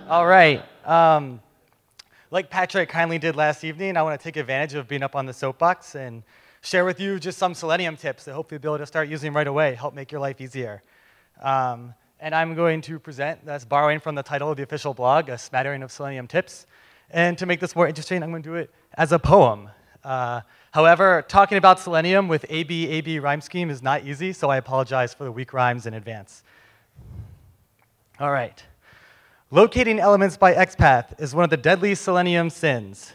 All right. Like Patrick kindly did last evening, I want to take advantage of being up on the soapbox and share with you just some Selenium tips that hopefully you'll be able to start using right away, help make your life easier. And I'm going to present, that's borrowing from the title of the official blog, a smattering of Selenium tips. And to make this more interesting, I'm going to do it as a poem. However, talking about Selenium with AB rhyme scheme is not easy, so I apologize for the weak rhymes in advance. All right. Locating elements by Xpath is one of the deadly Selenium sins.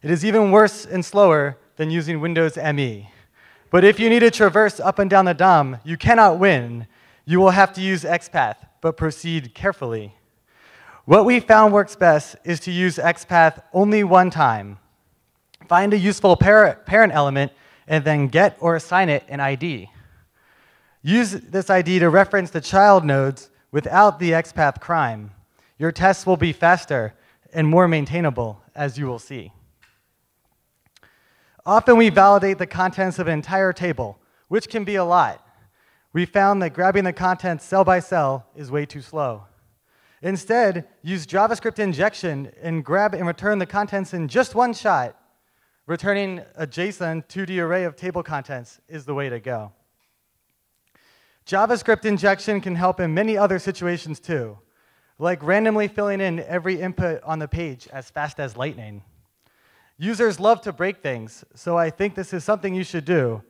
It is even worse and slower than using Windows ME. But if you need to traverse up and down the DOM, you cannot win. You will have to use Xpath, but proceed carefully. What we found works best is to use Xpath only one time. Find a useful parent element and then get or assign it an ID. Use this ID to reference the child nodes without the Xpath crime. Your tests will be faster and more maintainable, as you will see. Often we validate the contents of an entire table, which can be a lot. We found that grabbing the contents cell by cell is way too slow. Instead, use JavaScript injection and grab and return the contents in just one shot. Returning a JSON 2D array of table contents is the way to go. JavaScript injection can help in many other situations too, like randomly filling in every input on the page as fast as lightning. Users love to break things, so I think this is something you should do.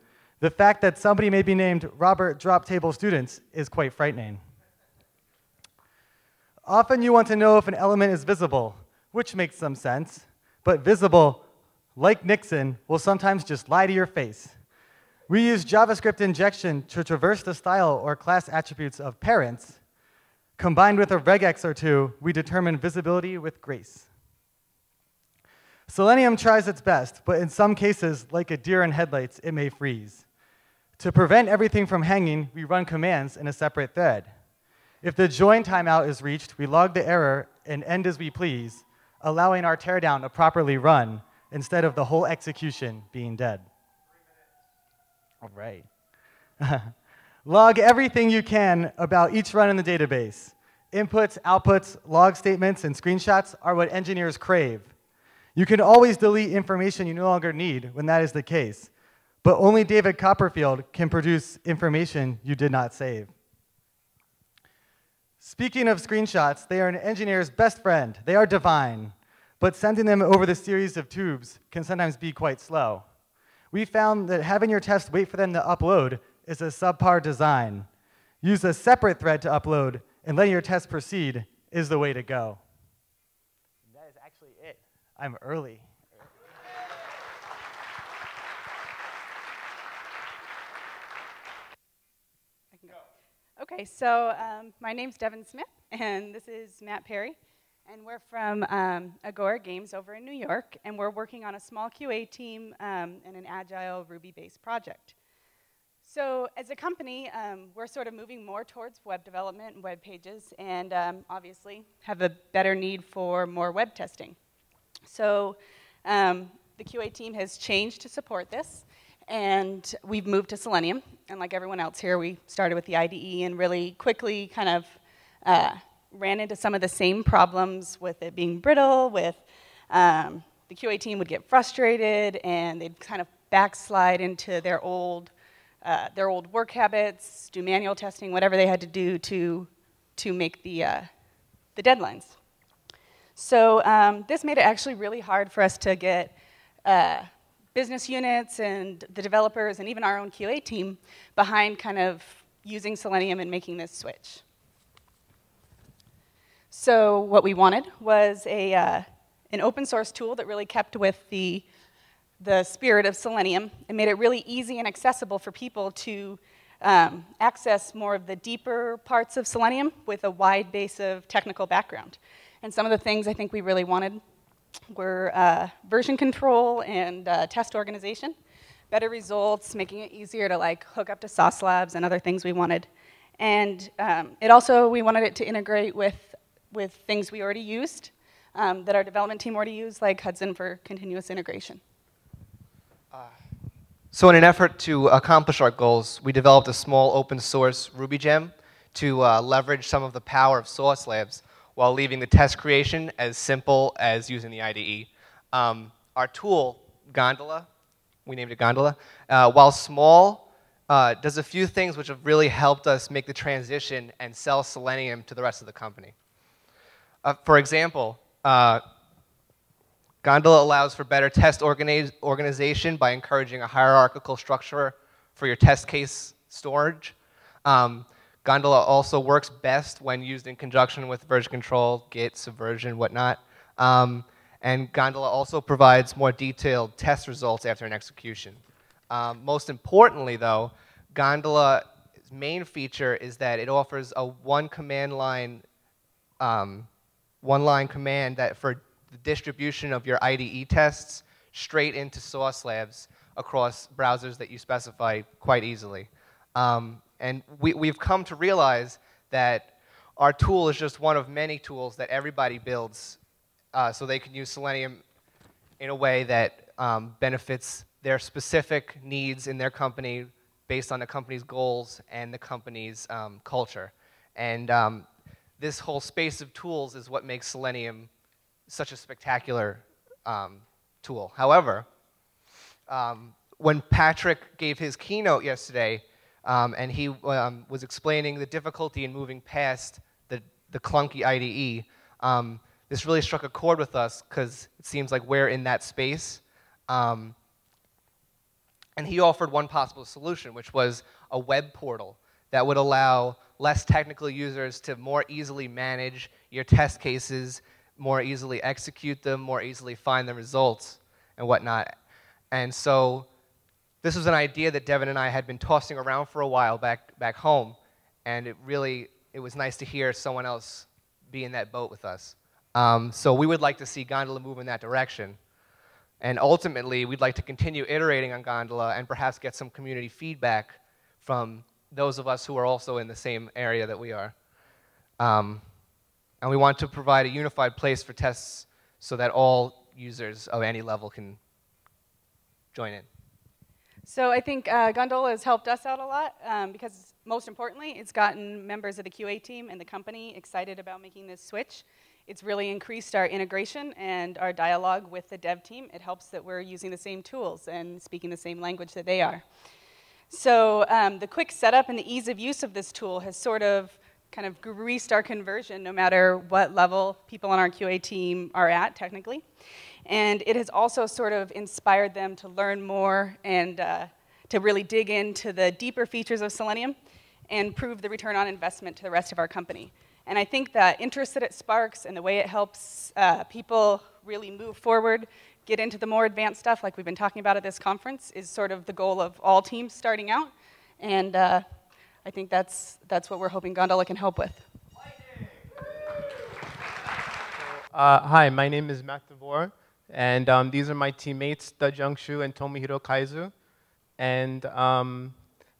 The fact that somebody may be named Robert Drop Table Students is quite frightening. Often you want to know if an element is visible, which makes some sense, but visible, like Nixon, will sometimes just lie to your face. We use JavaScript injection to traverse the style or class attributes of parents. Combined with a regex or two, we determine visibility with grace. Selenium tries its best, but in some cases, like a deer in headlights, it may freeze. To prevent everything from hanging, we run commands in a separate thread. If the join timeout is reached, we log the error and end as we please, allowing our teardown to properly run instead of the whole execution being dead. All right. Log everything you can about each run in the database. Inputs, outputs, log statements, and screenshots are what engineers crave. You can always delete information you no longer need when that is the case, but only David Copperfield can produce information you did not save. Speaking of screenshots, they are an engineer's best friend. They are divine, but sending them over the series of tubes can sometimes be quite slow. We found that having your test wait for them to upload is a subpar design. Use a separate thread to upload, and letting your test proceed is the way to go. And that is actually it. I'm early. I can go. Okay, so my name's Devin Smith, and this is Matt Perry. And we're from Agora Games over in New York, and we're working on a small QA team in an agile Ruby-based project. So as a company, we're sort of moving more towards web development and web pages, and obviously have a better need for more web testing. So the QA team has changed to support this, and we've moved to Selenium. And like everyone else here, we started with the IDE and really quickly kind of ran into some of the same problems with it being brittle, with the QA team would get frustrated, and they'd kind of backslide into their old work habits, do manual testing, whatever they had to do to make the deadlines. So this made it actually really hard for us to get business units and the developers and even our own QA team behind kind of using Selenium and making this switch. So what we wanted was an open source tool that really kept with the spirit of Selenium and made it really easy and accessible for people to access more of the deeper parts of Selenium with a wide base of technical background. And some of the things I think we really wanted were version control and test organization, better results, making it easier to like hook up to Sauce Labs and other things we wanted. And we wanted it to integrate with things we already used, that our development team already used, like Hudson for continuous integration. So in an effort to accomplish our goals, we developed a small open source Ruby gem to leverage some of the power of Source Labs while leaving the test creation as simple as using the IDE. Our tool, Gondola, we named it Gondola, while small, does a few things which have really helped us make the transition and sell Selenium to the rest of the company. For example, Gondola allows for better test organization by encouraging a hierarchical structure for your test case storage. Gondola also works best when used in conjunction with version control, Git, Subversion, whatnot. And Gondola also provides more detailed test results after an execution. Most importantly, though, Gondola's main feature is that it offers a one line command that for the distribution of your IDE tests straight into Source Labs across browsers that you specify quite easily. And we've come to realize that our tool is just one of many tools that everybody builds so they can use Selenium in a way that benefits their specific needs in their company based on the company's goals and the company's culture. And this whole space of tools is what makes Selenium such a spectacular tool. However, when Patrick gave his keynote yesterday, and he was explaining the difficulty in moving past the clunky IDE, this really struck a chord with us because it seems like we're in that space. And he offered one possible solution, which was a web portal that would allow less technical users to more easily manage your test cases, more easily execute them, more easily find the results and whatnot. And so this was an idea that Devin and I had been tossing around for a while back home, and it was nice to hear someone else be in that boat with us. So we would like to see Gondola move in that direction. And ultimately, we'd like to continue iterating on Gondola and perhaps get some community feedback from those of us who are also in the same area that we are. And we want to provide a unified place for tests so that all users of any level can join in. So I think Gondola has helped us out a lot because, most importantly, it's gotten members of the QA team and the company excited about making this switch. It's really increased our integration and our dialogue with the dev team. It helps that we're using the same tools and speaking the same language that they are. So the quick setup and the ease of use of this tool has sort of kind of greased our conversion no matter what level people on our QA team are at, technically. And it has also sort of inspired them to learn more and to really dig into the deeper features of Selenium and prove the return on investment to the rest of our company. And I think the interest that it sparks and the way it helps people really move forward, get into the more advanced stuff like we've been talking about at this conference is sort of the goal of all teams starting out. And I think that's what we're hoping Gondola can help with. Hi, my name is Matt DeVore, and these are my teammates, Dajung Shu and Tomohiro Kaizu. And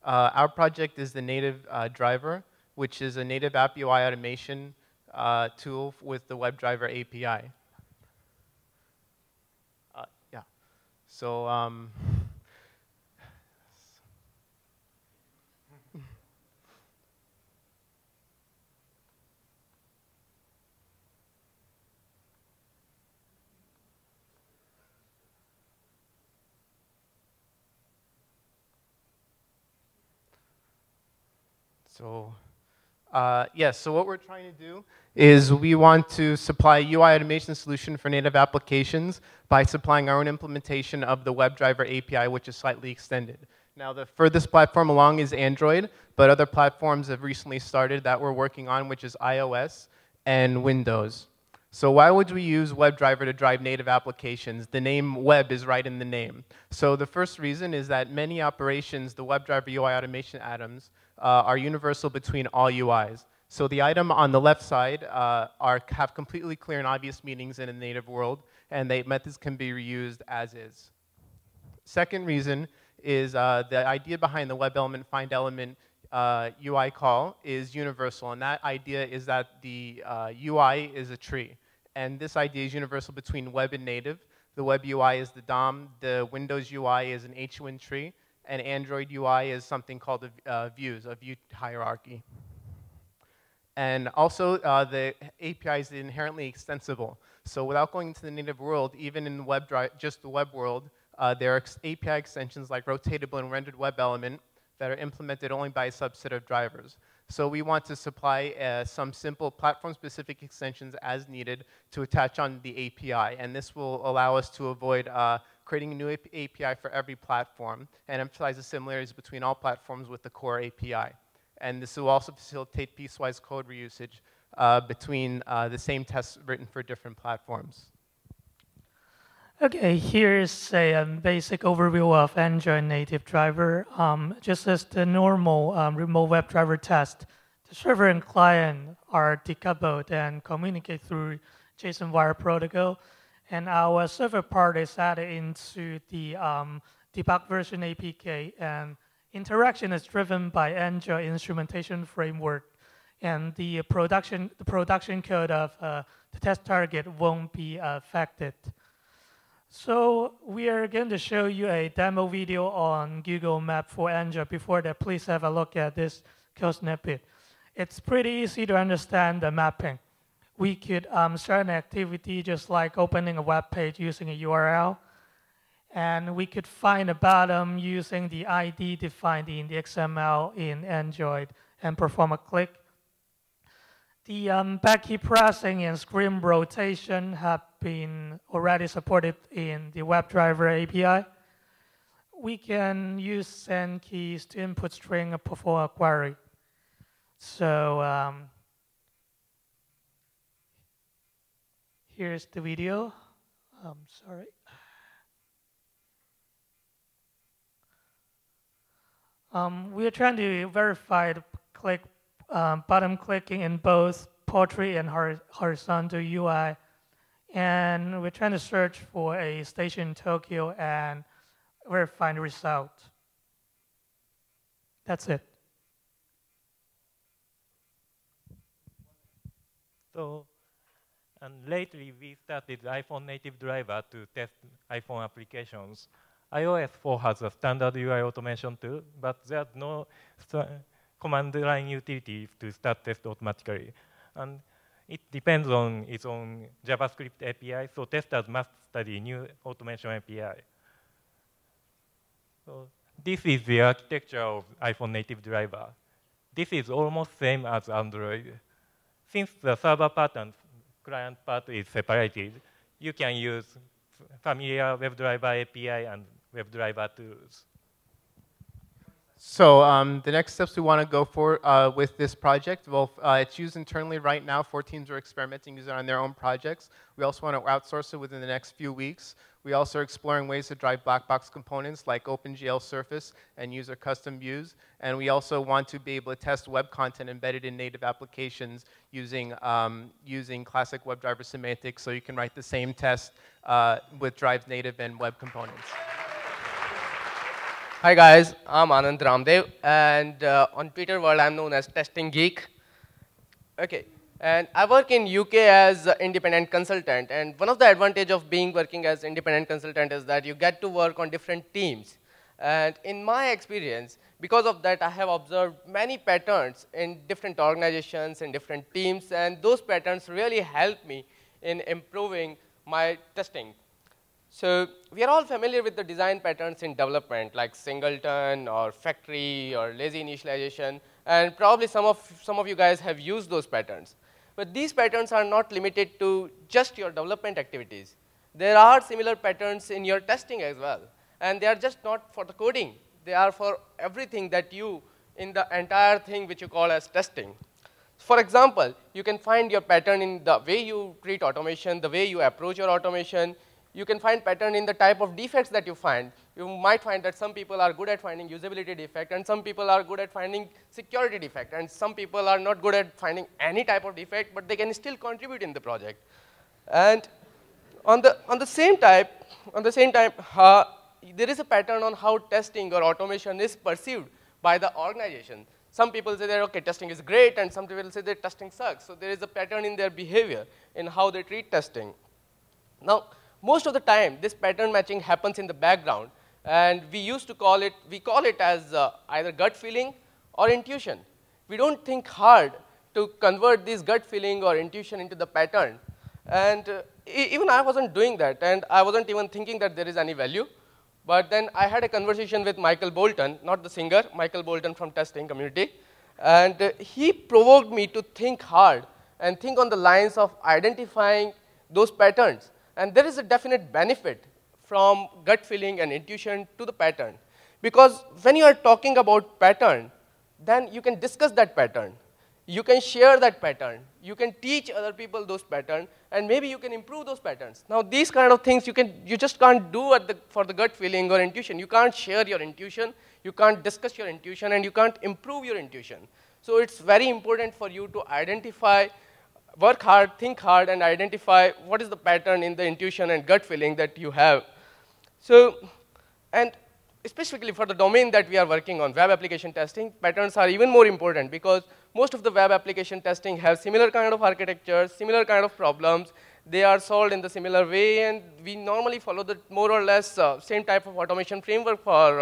our project is the native driver, which is a native app UI automation tool with the WebDriver API. Yeah. So yes, so what we're trying to do is we want to supply a UI automation solution for native applications by supplying our own implementation of the WebDriver API, which is slightly extended. Now, the furthest platform along is Android, but other platforms have recently started that we're working on, which is iOS and Windows. So why would we use WebDriver to drive native applications? The name web is right in the name. So the first reason is that many operations, the WebDriver UI automation items, are universal between all UIs. So the item on the left side have completely clear and obvious meanings in a native world, and the methods can be reused as is. Second reason is the idea behind the web element find element UI call is universal, and that idea is that the UI is a tree. And this idea is universal between web and native. The web UI is the DOM, the Windows UI is an HWin tree, and Android UI is something called views, a view hierarchy. And also, the API is inherently extensible. So without going into the native world, even in just the web world, there are API extensions like rotatable and rendered web element that are implemented only by a subset of drivers. So we want to supply some simple platform-specific extensions as needed to attach on the API. And this will allow us to avoid creating a new API for every platform and emphasize the similarities between all platforms with the core API. And this will also facilitate piecewise code reusage between the same tests written for different platforms. Okay, here's a basic overview of Njoy native driver. Just as the normal remote WebDriver test, the server and client are decoupled and communicate through JSON wire protocol. And our server part is added into the debug version APK. And interaction is driven by Njoy instrumentation framework. And the production code of the test target won't be affected. So we are going to show you a demo video on Google Map for Njoy. Before that, please have a look at this code snippet. It's pretty easy to understand the mapping. We could start an activity just like opening a web page using a URL. And we could find a bottom using the ID defined in the XML in Njoy and perform a click. The backkey pressing and screen rotation have been already supported in the WebDriver API. We can use send keys to input string and perform a query. So here's the video. Sorry. We are trying to verify the button clicking in both portrait and horizontal UI. And we're trying to search for a station in Tokyo and verify the result. That's it. So, and lately we started iPhone native driver to test iPhone applications. iOS 4 has a standard UI automation too, but there's no command line utility to start test automatically. And it depends on its own JavaScript API, so testers must study new automation API. So this is the architecture of iPhone native driver. This is almost same as Android. Since the server part and client part is separated, you can use familiar WebDriver API and WebDriver tools. So the next steps we want to go for with this project, well, it's used internally right now. 4 teams are experimenting using it on their own projects. We also want to outsource it within the next few weeks. We also are exploring ways to drive black box components like OpenGL Surface and user custom views. And we also want to be able to test web content embedded in native applications using classic WebDriver semantics, so you can write the same test with Drive's native and web components. Hi guys, I'm Anand Ramdev, and on Twitter world I'm known as Testing Geek. Okay, and I work in UK as an independent consultant, and one of the advantages of working as independent consultant is that you get to work on different teams. And in my experience, because of that, I have observed many patterns in different organizations, in different teams, and those patterns really help me in improving my testing. So we are all familiar with the design patterns in development, like singleton or factory or lazy initialization, and probably some of you guys have used those patterns. But these patterns are not limited to just your development activities. There are similar patterns in your testing as well, and they are just not for the coding. They are for everything that you, in the entire thing which you call as testing. For example, you can find your pattern in the way you treat automation, the way you approach your automation. You can find pattern in the type of defects that you find. You might find that some people are good at finding usability defect, and some people are good at finding security defect, and some people are not good at finding any type of defect, but they can still contribute in the project. And on the same time, there is a pattern on how testing or automation is perceived by the organization. Some people say that, okay, testing is great, and some people say that testing sucks. So there is a pattern in their behavior, in how they treat testing. Now, most of the time, this pattern matching happens in the background, and we call it as either gut feeling or intuition. We don't think hard to convert this gut feeling or intuition into the pattern. And even I wasn't doing that, and I wasn't even thinking that there is any value. But then I had a conversation with Michael Bolton, not the singer, Michael Bolton from testing community. And he provoked me to think hard and think on the lines of identifying those patterns. And there is a definite benefit from gut feeling and intuition to the pattern. Because when you are talking about pattern, then you can discuss that pattern. You can share that pattern. You can teach other people those patterns, and maybe you can improve those patterns. Now, these kind of things you just can't do for the gut feeling or intuition. You can't share your intuition. You can't discuss your intuition, and you can't improve your intuition. So it's very important for you to identify, work hard, think hard, and identify what is the pattern in the intuition and gut feeling that you have. So, and specifically for the domain that we are working on, web application testing, patterns are even more important because most of the web application testing have similar kind of architectures, similar kind of problems. They are solved in the similar way, and we normally follow the more or less same type of automation framework for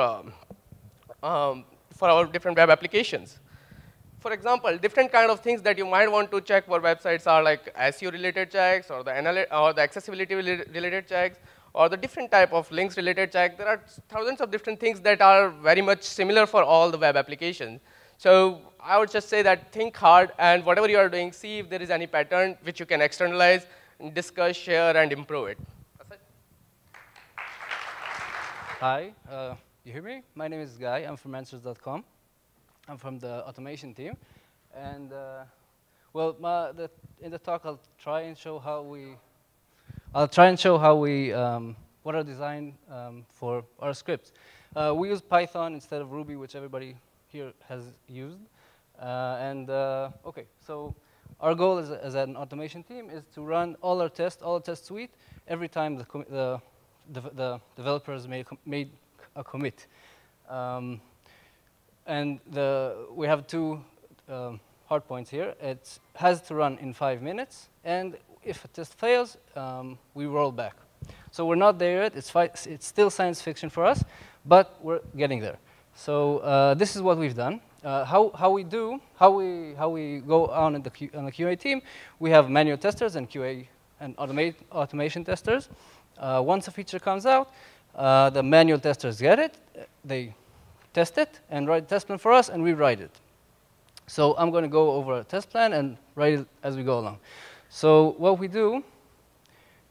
our different web applications. For example, different kind of things that you might want to check for websites are like SEO-related checks or the accessibility-related checks, or the different type of links-related check. There are thousands of different things that are very much similar for all the web applications. So I would just say that think hard, and whatever you are doing, see if there is any pattern which you can externalize, discuss, share, and improve it. That's it. Hi, you hear me? My name is Guy. I'm from Answers.com. I'm from the automation team. And well, in the talk, I'll try and show how we what are designed for our scripts. We use Python instead of Ruby, which everybody here has used. Okay, so our goal as an automation team is to run all our test suite every time the developers made a commit. We have two hard points here. It has to run in 5 minutes, and if a test fails, we roll back. So we're not there yet. It's still science fiction for us, but we're getting there. So this is what we've done. How we go on in the QA team, we have manual testers and QA and automation testers. Once a feature comes out, the manual testers get it, they test it, and write a test plan for us, and we write it. So I'm going to go over a test plan and write it as we go along. So what we do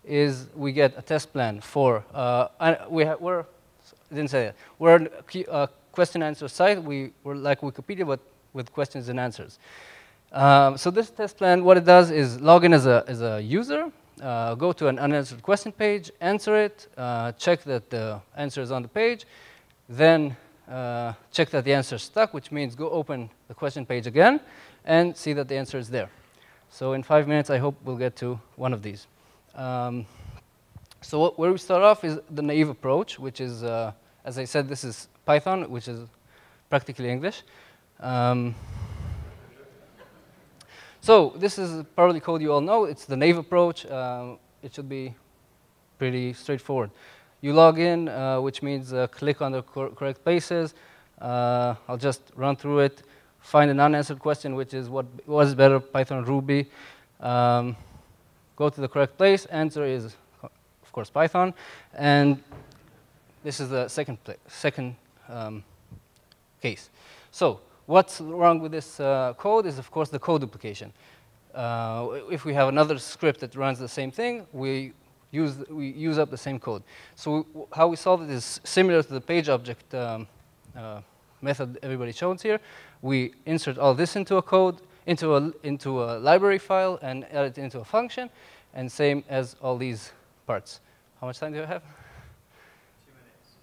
is we get a test plan for, we're a question answer site. We're like Wikipedia, but with questions and answers. So this test plan, what it does is log in as a user, go to an unanswered question page, answer it, check that the answer is on the page, then check that the answer is stuck, which means go open the question page again and see that the answer is there. So in 5 minutes, I hope we'll get to one of these. So where we start off is the naive approach, which is, as I said, this is Python, which is practically English. So this is probably code you all know. It's the naive approach. It should be pretty straightforward. You log in, which means click on the correct places. I'll just run through it. Find an unanswered question, which is what was better, Python or Ruby. Go to the correct place. Answer is, of course, Python. And this is the second case. So what's wrong with this code is, of course, the code duplication. If we have another script that runs the same thing, we use up the same code. So how we solve it is similar to the page object method everybody shows here. We insert all this into a code, into a library file, and add it into a function, and same as all these parts. How much time do I have? 2 minutes,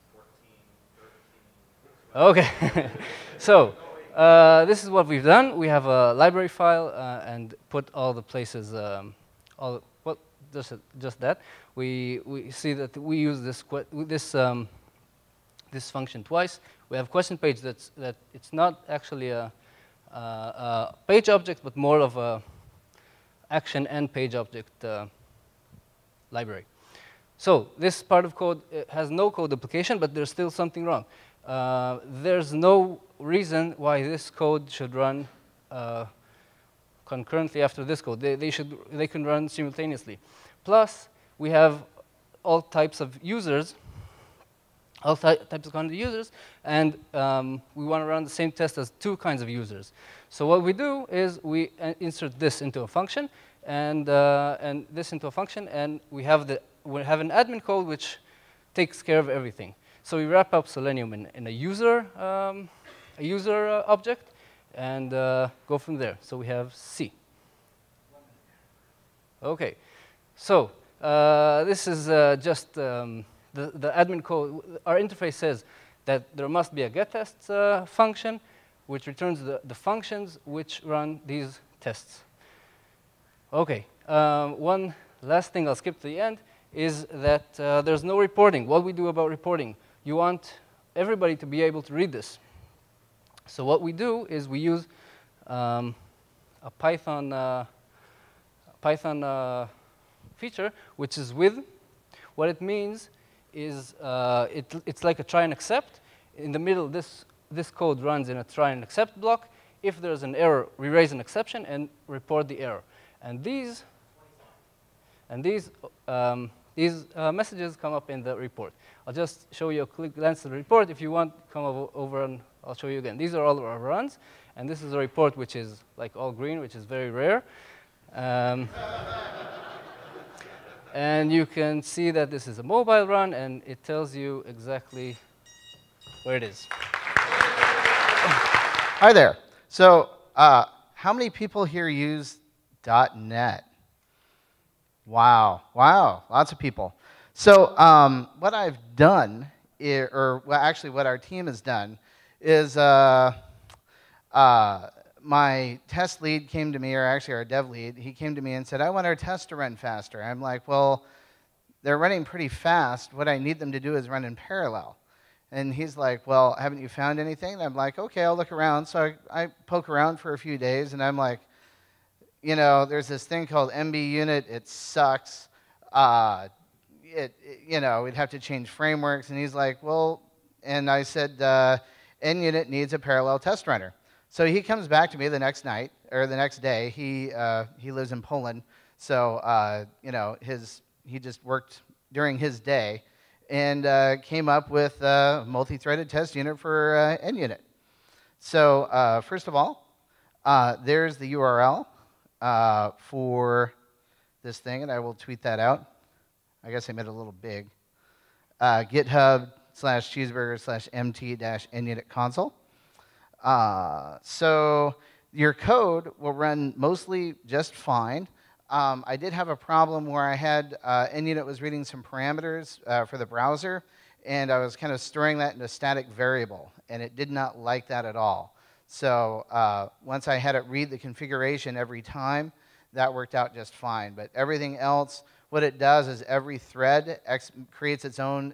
14, 13. Okay. So this is what we've done. We have a library file and put all the places, just that. We see that we use this function twice. We have question page that it's not actually a page object, but more of a action and page object library. So this part of code has no code duplication, but there's still something wrong. There's no reason why this code should run concurrently after this code. They can run simultaneously. Plus, we have all types of users, all types of kind of users, and we want to run the same test as 2 kinds of users. So what we do is we insert this into a function, and this into a function, and we have an admin code which takes care of everything. So we wrap up Selenium in a user object, and go from there. So we have C. Okay, so this is just the admin code. Our interface says that there must be a getTests function, which returns the functions which run these tests. Okay, one last thing I'll skip to the end is that there's no reporting. What we do about reporting, you want everybody to be able to read this. So what we do is we use a Python feature, which is with. What it means is it's like a try and accept. In the middle, this code runs in a try and accept block. If there's an error, we raise an exception and report the error. And these messages come up in the report. I'll just show you a quick glance at the report. If you want, come over and I'll show you again. These are all our runs, and this is a report which is like all green, which is very rare. And you can see that this is a mobile run, and it tells you exactly where it is. Hi there. So how many people here use .NET? Wow, lots of people. So what I've done, actually what our team has done, is my test lead came to me, or actually our dev lead, he came to me and said, I want our tests to run faster. I'm like, well, they're running pretty fast. What I need them to do is run in parallel. And he's like, well, haven't you found anything? And I'm like, okay, I'll look around. So I poke around for a few days, and I'm like, you know, there's this thing called MB unit. It sucks. You know, we'd have to change frameworks. And he's like, well, and I said, NUnit needs a parallel test runner. So he comes back to me the next night, or the next day. He lives in Poland, so you know, he just worked during his day and came up with a multi-threaded test unit for NUnit. So first of all, there's the URL for this thing, and I will tweet that out. I guess I made it a little big. GitHub/cheeseburger/mt-NUnit console. So your code will run mostly just fine. I did have a problem where I had NUnit was reading some parameters for the browser, and I was kind of storing that in a static variable, and it did not like that at all. So once I had it read the configuration every time, that worked out just fine. But everything else, what it does is every thread creates its own,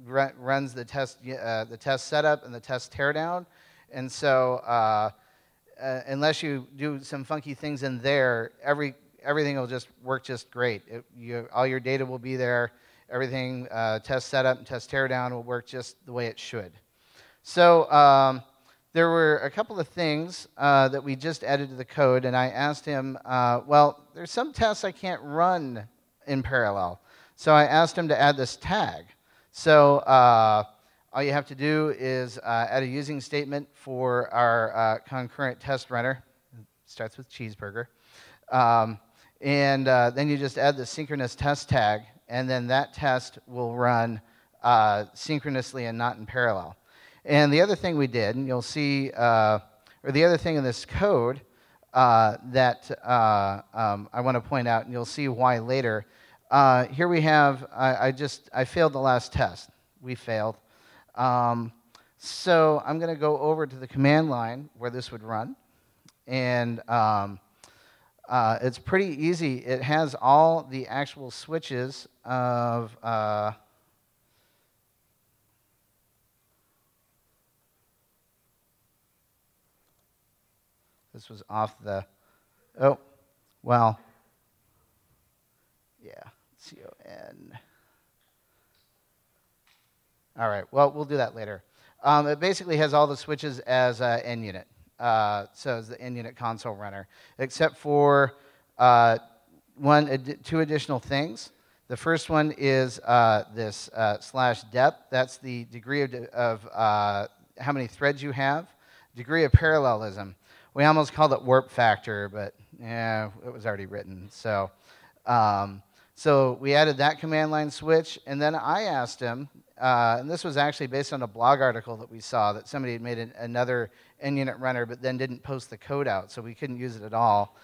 runs the test setup and the test teardown. And so unless you do some funky things in there, everything will just work just great. All your data will be there. Everything, test setup and test teardown will work just the way it should. So there were a couple of things that we just added to the code, and I asked him, well, there's some tests I can't run in parallel. So I asked him to add this tag. So all you have to do is add a using statement for our concurrent test runner. It starts with cheeseburger. And then you just add the synchronous test tag, and then that test will run synchronously and not in parallel. And the other thing we did, and you'll see, or the other thing in this code that I want to point out, and you'll see why later. Here we have, I failed the last test. We failed. So I'm going to go over to the command line where this would run. And it's pretty easy. It has all the actual switches of this was off the, oh, well, yeah, CON. All right, well, we'll do that later. It basically has all the switches as NUnit. so as the NUnit console runner, except for two additional things. The first one is this /depth. That's the degree of how many threads you have. Degree of parallelism. We almost called it warp factor, but yeah, it was already written. So, so we added that command line switch, and then I asked him, and this was actually based on a blog article that we saw that somebody had made another NUnit runner, but then didn't post the code out, so we couldn't use it at all.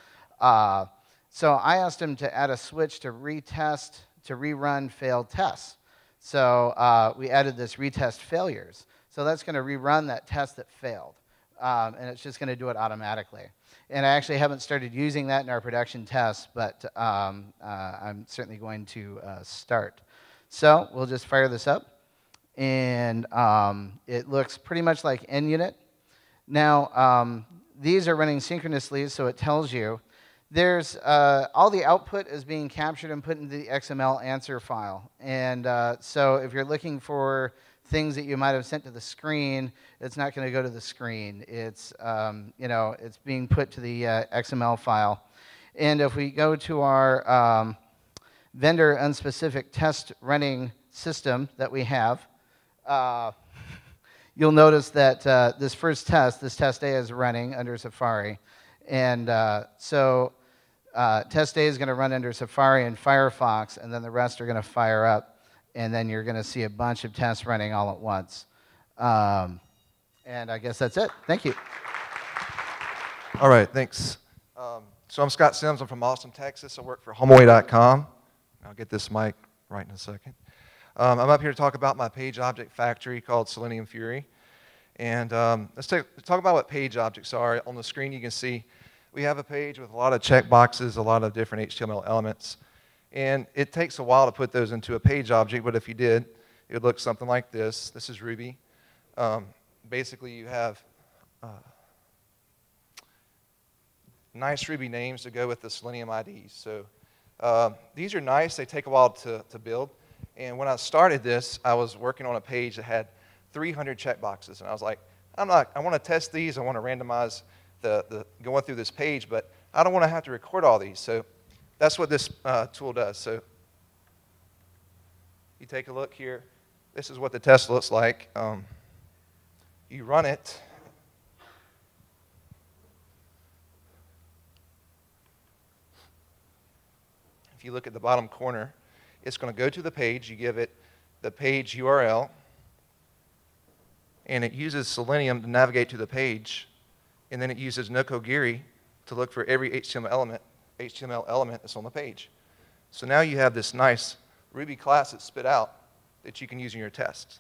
So I asked him to add a switch to retest, to rerun failed tests. So we added this retest failures. So that's going to rerun that test that failed. And it's just going to do it automatically. And I actually haven't started using that in our production tests, but I'm certainly going to start. So we'll just fire this up. And it looks pretty much like NUnit. Now, these are running synchronously, so it tells you. There's all the output is being captured and put into the XML answer file. And so if you're looking for things that you might have sent to the screen, it's not going to go to the screen. It's, it's being put to the XML file. And if we go to our vendor unspecific test running system that we have, you'll notice that this first test, this test A, is running under Safari. And so test A is going to run under Safari and Firefox, and then the rest are going to fire up. And then you're going to see a bunch of tests running all at once. And I guess that's it. Thank you. All right, thanks. So I'm Scott Sims. I'm from Austin, Texas. I work for HomeAway.com. I'll get this mic right in a second. I'm up here to talk about my page object factory called Selenium Fury. And let's talk about what page objects are. On the screen you can see we have a page with a lot of checkboxes, a lot of different HTML elements. And it takes a while to put those into a page object, but if you did, it would look something like this. This is Ruby. Basically, you have nice Ruby names to go with the Selenium IDs. So these are nice. They take a while to build. And when I started this, I was working on a page that had 300 checkboxes. And I was like, I want to test these. I want to randomize the going through this page, but I don't want to have to record all these. So that's what this tool does. So you take a look here. This is what the test looks like. You run it. If you look at the bottom corner, it's going to go to the page. You give it the page URL, and it uses Selenium to navigate to the page, and then it uses Nokogiri to look for every HTML element that's on the page. So now you have this nice Ruby class that's spit out that you can use in your tests.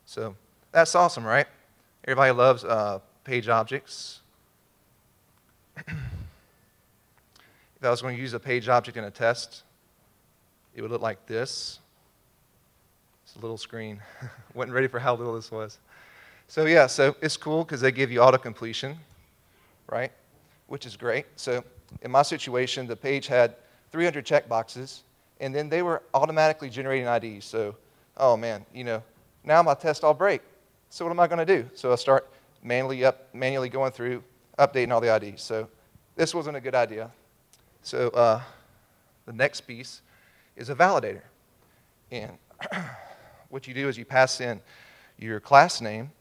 So that's awesome, right? Everybody loves page objects. If I was going to use a page object in a test, it would look like this. It's a little screen. Wasn't ready for how little this was. So yeah, so it's cool because they give you auto-completion, right? Which is great. So in my situation, the page had 300 checkboxes, and then they were automatically generating IDs. So, oh man, now my test all break. So what am I going to do? So I start manually going through, updating all the IDs. So this wasn't a good idea. So the next piece is a validator. And what you do is you pass in your class name.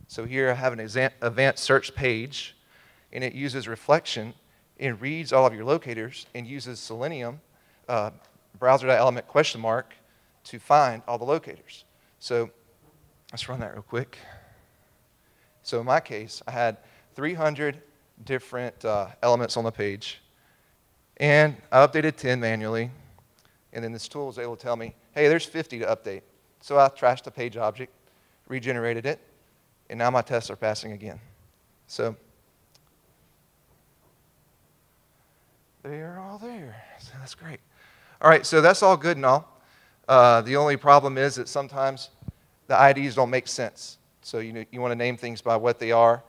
So here I have an advanced search page, and it uses reflection and reads all of your locators and uses Selenium browser.element ? To find all the locators. So let's run that real quick. So in my case, I had 300 different elements on the page, and I updated 10 manually, and then this tool was able to tell me, hey, there's 50 to update. So I trashed the page object, regenerated it, and now my tests are passing again. So they are all there. So that's great. All right, so that's all good and all. The only problem is that sometimes the IDs don't make sense. So you want to name things by what they are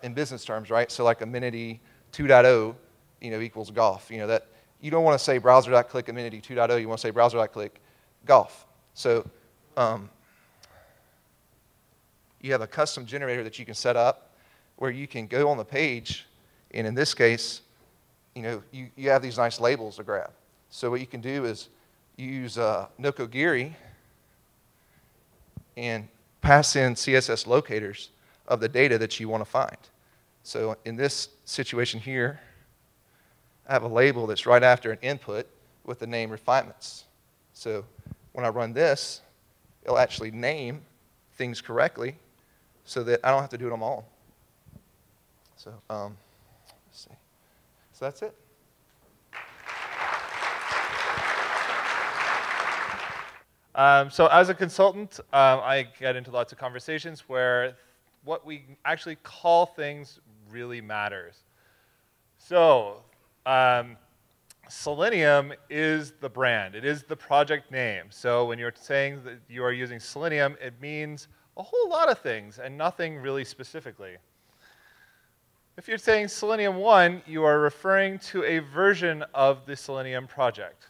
in business terms, right? So like amenity 2.0, equals golf. That you don't want to say browser.click amenity 2.0. You want to say browser.click golf. So you have a custom generator that you can set up where you can go on the page, and in this case, you have these nice labels to grab. So what you can do is use Nokogiri and pass in CSS locators of the data that you want to find. So in this situation here, I have a label that's right after an input with the name refinements. So when I run this, it'll actually name things correctly so that I don't have to do them all. So let's see. So that's it. So as a consultant, I get into lots of conversations where what we actually call things really matters. So Selenium is the brand. It is the project name. So when you're saying that you are using Selenium, it means a whole lot of things and nothing really specifically. If you're saying Selenium 1, you are referring to a version of the Selenium project.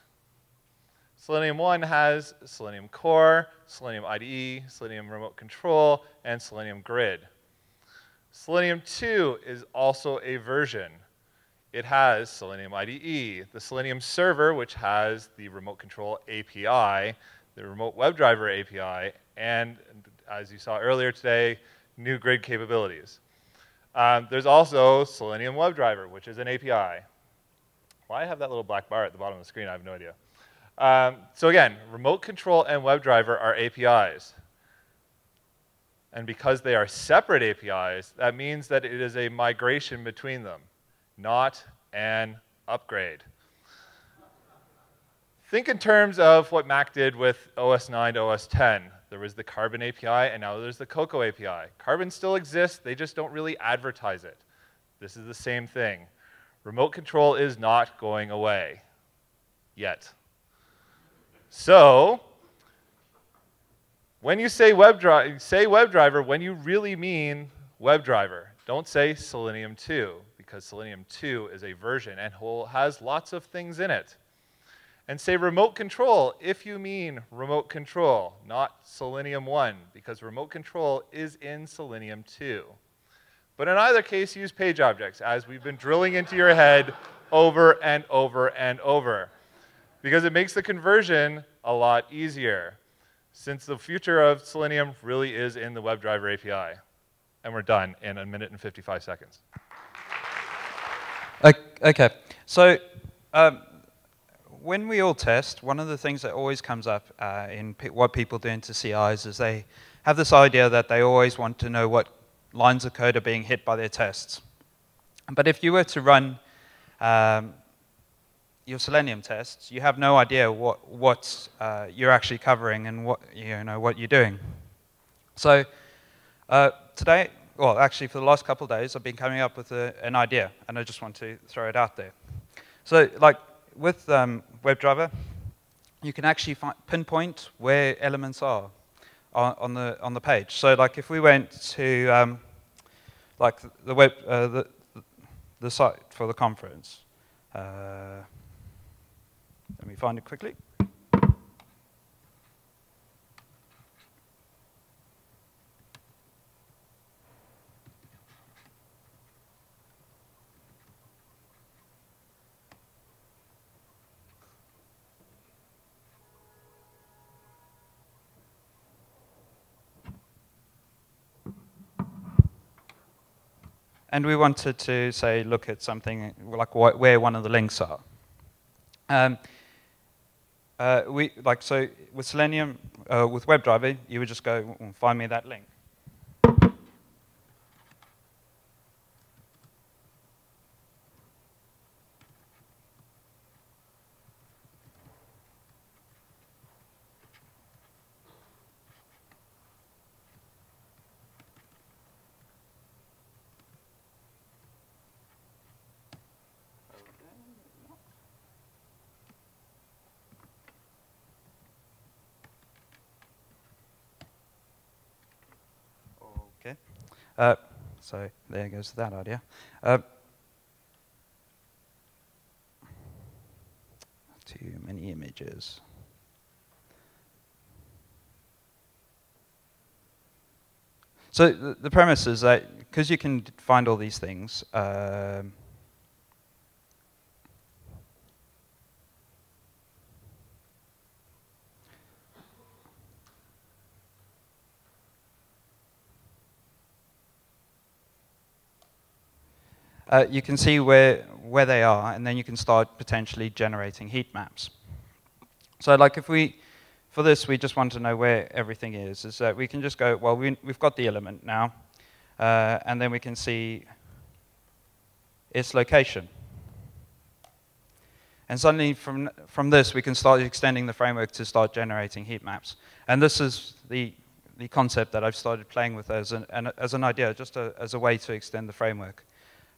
Selenium 1 has Selenium Core, Selenium IDE, Selenium Remote Control, and Selenium Grid. Selenium 2 is also a version. It has Selenium IDE, the Selenium Server, which has the Remote Control API, the Remote WebDriver API, and, as you saw earlier today, new grid capabilities. There's also Selenium WebDriver, which is an API. Why I have that little black bar at the bottom of the screen, I have no idea. So again, Remote Control and WebDriver are APIs. And because they are separate APIs, that means that it is a migration between them, not an upgrade. Think in terms of what Mac did with OS 9 to OS 10. There was the Carbon API, and now there's the Cocoa API. Carbon still exists, they just don't really advertise it. This is the same thing. Remote Control is not going away yet. So, when you say WebDriver when you really mean WebDriver. Don't say Selenium 2, because Selenium 2 is a version and has lots of things in it. And say Remote Control if you mean Remote Control, not Selenium 1, because Remote Control is in Selenium 2. But in either case, use page objects, as we've been drilling into your head over and over and over, because it makes the conversion a lot easier, since the future of Selenium really is in the WebDriver API. And we're done in 1 minute and 55 seconds. Okay, so when we all test, one of the things that always comes up in what people do into CIs is they have this idea that they always want to know what lines of code are being hit by their tests. But if you were to run your Selenium tests, you have no idea what you're actually covering and what you're doing. So today, well, actually for the last couple of days, I've been coming up with an idea, and I just want to throw it out there. So, like with WebDriver, you can actually pinpoint where elements are on the page. So, like if we went to like the site for the conference. Let me find it quickly. And we wanted to, say, look at something like where one of the links are. So with Selenium, with WebDriver, you would just go, find me that link. So there goes that idea. Too many images. So the premise is that because you can find all these things, you can see where they are, and then you can start potentially generating heat maps. So like if we, for this, we just want to know where everything is that we can just go, well, we've got the element now, and then we can see its location. And suddenly from this, we can start extending the framework to start generating heat maps. And this is the concept that I've started playing with as an idea, just as a way to extend the framework.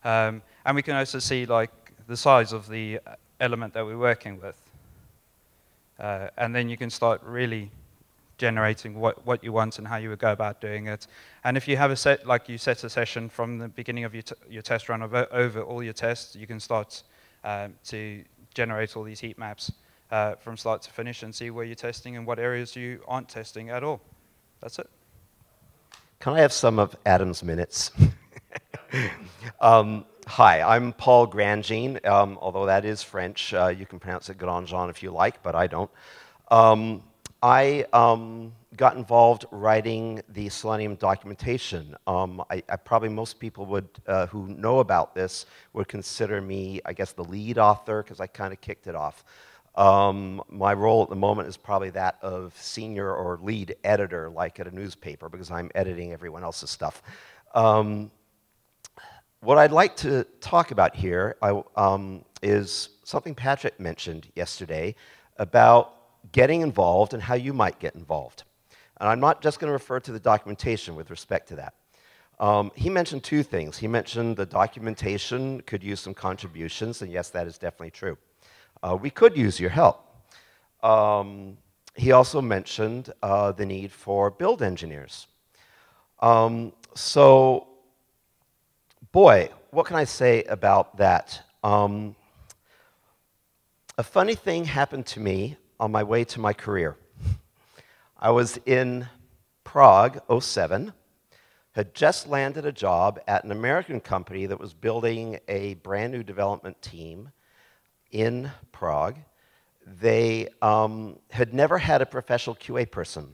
And we can also see like the size of the element that we're working with. And then you can start really generating what you want and how you would go about doing it. And if you have a set, like you set a session from the beginning of your test run over all your tests, you can start to generate all these heat maps from start to finish and see where you're testing and what areas you aren't testing at all. That's it. Can I have some of Adam's minutes? Hi, I'm Paul Grandjean, although that is French. You can pronounce it Grandjean if you like, but I don't. I got involved writing the Selenium documentation. Probably most people would, who know about this would consider me, I guess, the lead author, because I kind of kicked it off. My role at the moment is probably that of senior or lead editor, like at a newspaper, because I'm editing everyone else's stuff. What I'd like to talk about here is something Patrick mentioned yesterday about getting involved and how you might get involved. And I'm not just going to refer to the documentation with respect to that. He mentioned two things. He mentioned the documentation could use some contributions, and yes, that is definitely true. We could use your help. He also mentioned the need for build engineers. So, boy, what can I say about that? A funny thing happened to me on my way to my career. I was in Prague, 2007, had just landed a job at an American company that was building a brand new development team in Prague. They had never had a professional QA person.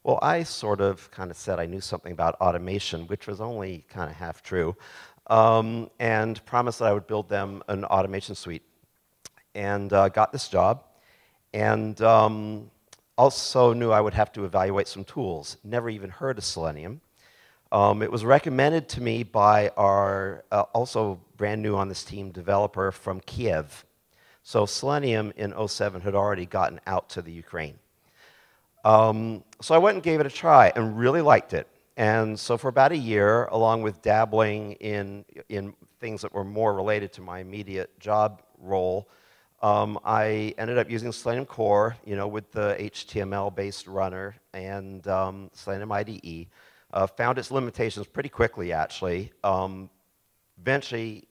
Well, I sort of kind of said I knew something about automation, which was only kind of half true, and promised that I would build them an automation suite. And got this job, and also knew I would have to evaluate some tools. Never even heard of Selenium. It was recommended to me by our also brand new on this team developer from Kiev. So Selenium in 2007 had already gotten out to the Ukraine. So I went and gave it a try and really liked it. And so for about a year, along with dabbling in things that were more related to my immediate job role, I ended up using Selenium Core, with the HTML-based runner and Selenium IDE. Found its limitations pretty quickly, actually. Eventually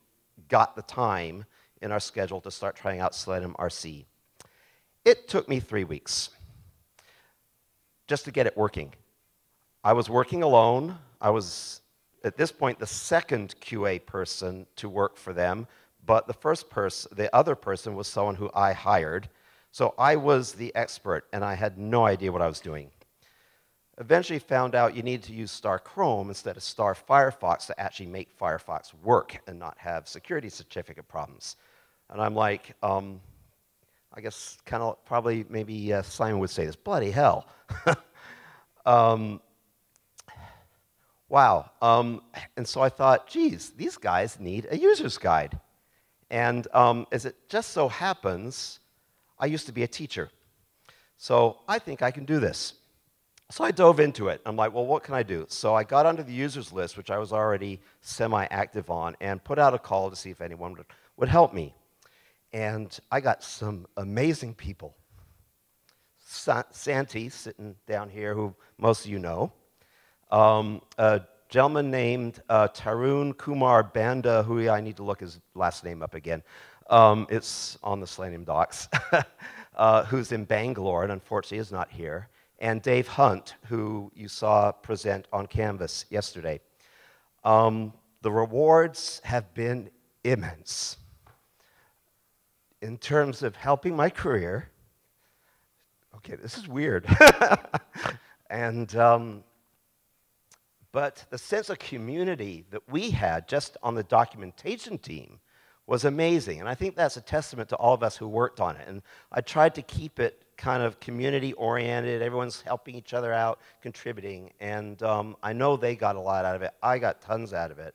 got the time in our schedule to start trying out Selenium RC. It took me 3 weeks just to get it working. I was working alone. I was, at this point, the second QA person to work for them. But the other person was someone who I hired. So I was the expert, and I had no idea what I was doing. Eventually found out you needed to use Star Chrome instead of Star Firefox to actually make Firefox work and not have security certificate problems. And I'm like, I guess kind of probably maybe Simon would say this, bloody hell. Wow. And so I thought, geez, these guys need a user's guide. And as it just so happens, I used to be a teacher. So I think I can do this. So I dove into it. I'm like, well, what can I do? So I got onto the users list, which I was already semi-active on, and put out a call to see if anyone would help me. And I got some amazing people. Santi, sitting down here, who most of you know. A gentleman named Tarun Kumar Banda, who I need to look his last name up again. It's on the Selenium docs, who's in Bangalore and unfortunately is not here. And Dave Hunt, who you saw present on Canvas yesterday. The rewards have been immense. In terms of helping my career, okay, this is weird. But the sense of community that we had just on the documentation team was amazing. And I think that's a testament to all of us who worked on it. And I tried to keep it kind of community-oriented. Everyone's helping each other out, contributing. And I know they got a lot out of it. I got tons out of it.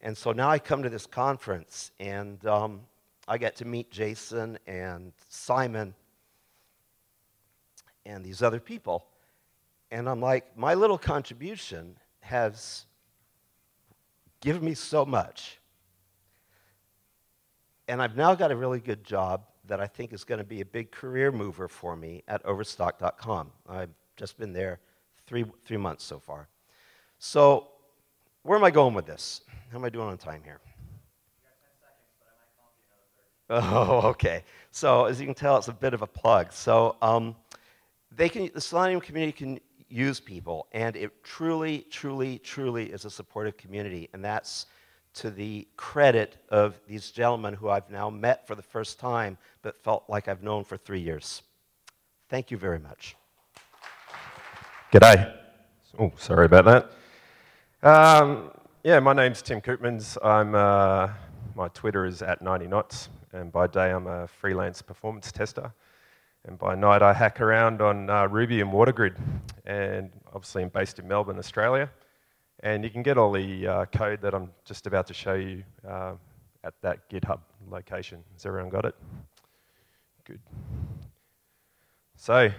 And so now I come to this conference, and I get to meet Jason and Simon and these other people. And I'm like, my little contribution has given me so much. And I've now got a really good job that I think is going to be a big career mover for me at Overstock.com. I've just been there three months so far. So where am I going with this? How am I doing on time here? Oh, okay. So as you can tell, it's a bit of a plug. So the Selenium community can use people, and it truly, truly, truly is a supportive community, and that's to the credit of these gentlemen who I've now met for the first time, but felt like I've known for 3 years. Thank you very much. G'day. Oh, sorry about that. Yeah, my name's Tim Koopmans. My Twitter is @90knots, and by day I'm a freelance performance tester. And by night, I hack around on Ruby and WaterGrid. And obviously, I'm based in Melbourne, Australia. And you can get all the code that I'm just about to show you at that GitHub location. Has everyone got it? Good. So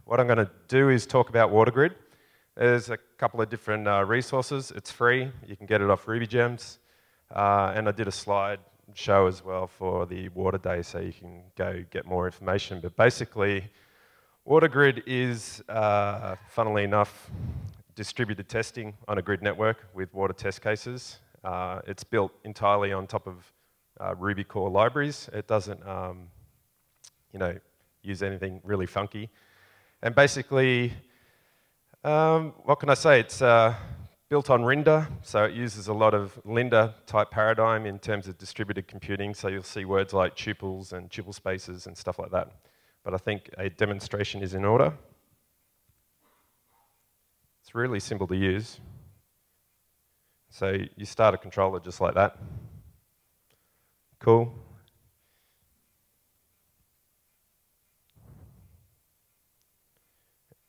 what I'm going to do is talk about WaterGrid. There's a couple of different resources. It's free. You can get it off Ruby Gems. And I did a slide show as well for the Water Day, so you can go get more information. But basically, WaterGrid is, funnily enough, distributed testing on a grid network with water test cases. It's built entirely on top of Ruby core libraries. It doesn't, use anything really funky. And basically, what can I say? It's built on Rinder, so it uses a lot of Lambda-type paradigm in terms of distributed computing, so you'll see words like tuples and tuple spaces and stuff like that. But I think a demonstration is in order. It's really simple to use. So you start a controller just like that. Cool.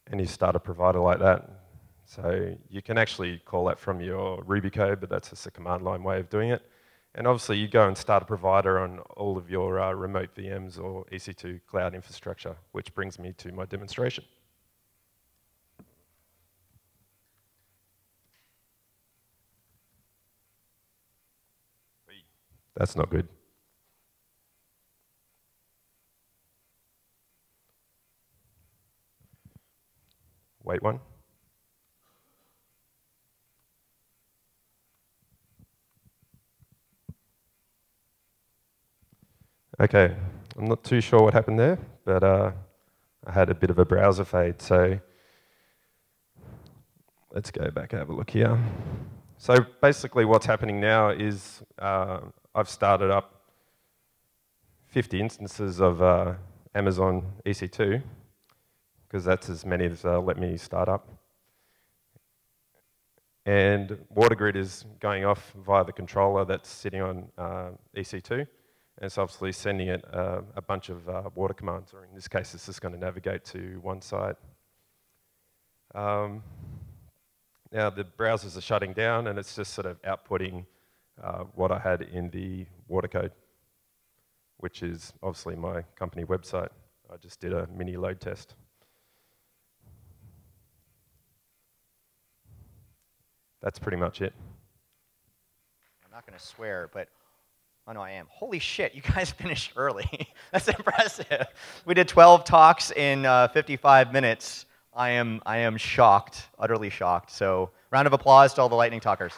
And you start a provider like that. So you can actually call that from your Ruby code, but that's just a command line way of doing it. And obviously you go and start a provider on all of your remote VMs or EC2 cloud infrastructure, which brings me to my demonstration. That's not good. Wait one. Okay, I'm not too sure what happened there, but I had a bit of a browser fade, so let's go back and have a look here. So basically what's happening now is I've started up 50 instances of Amazon EC2, because that's as many as let me start up. And WaterGrid is going off via the controller that's sitting on EC2. And it's obviously sending it a bunch of water commands, or in this case, it's just going to navigate to one site. Now the browsers are shutting down, and it's just sort of outputting what I had in the water code, which is obviously my company website. I just did a mini load test. That's pretty much it. I'm not going to swear, but oh no, I am. Holy shit, you guys finished early. That's impressive. We did 12 talks in 55 minutes. I am shocked, utterly shocked. So round of applause to all the lightning talkers.